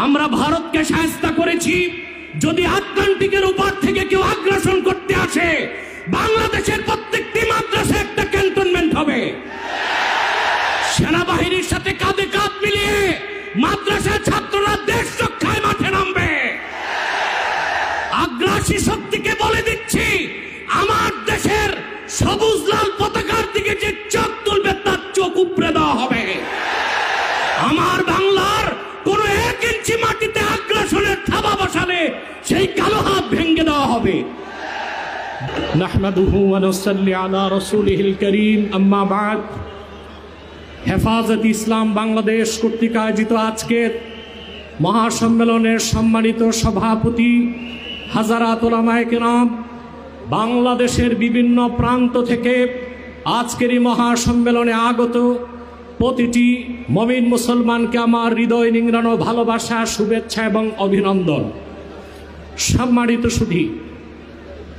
আমরা ভারতকে শায়েস্তা করেছি। যদি আটলান্টিকের উপর থেকে কেউ আগ্রাসন করতে আসে, বাংলাদেশের প্রত্যেকটি মাদ্রাসা একটা ক্যান্টনমেন্ট হবে। সেনাবাহিনীর সাথে কাঁধে কাঁধ মিলিয়ে মাদ্রাসার ছাত্ররা দেশ রক্ষায় মাঠে নামবে। আগ্রাসী শক্তিকে বলে দিচ্ছি, আমার দেশের সবুজ লাল পতাকার দিকে যে চোখ তুলবে তার চোখ উপড়ে দেওয়া হবে। আমার বাংলার কোন 1 ইঞ্চি মাটিতে আগ্রাসনের থাবা বসালে সেই কালো হাত ভেঙে দেওয়া হবে। নাহমাদুহু ওয়া নুসাল্লি আলা রাসূলিহিল কারীম, আম্মা বাদ। হেফাজত ইসলাম বাংলাদেশ কর্তৃক আয়োজিত আজকের মহাসম্মেলনের সম্মানিত সভাপতি হাজারাত উলামায়ে কেরাম, বাংলাদেশের বিভিন্ন প্রান্ত থেকে আজকের এই মহাসম্মেলনে আগত প্রতিটি মুমিন মুসলমানকে আমার হৃদয় নিংড়ানো ভালোবাসা, শুভেচ্ছা এবং অভিনন্দন। সম্মানিত সুধী,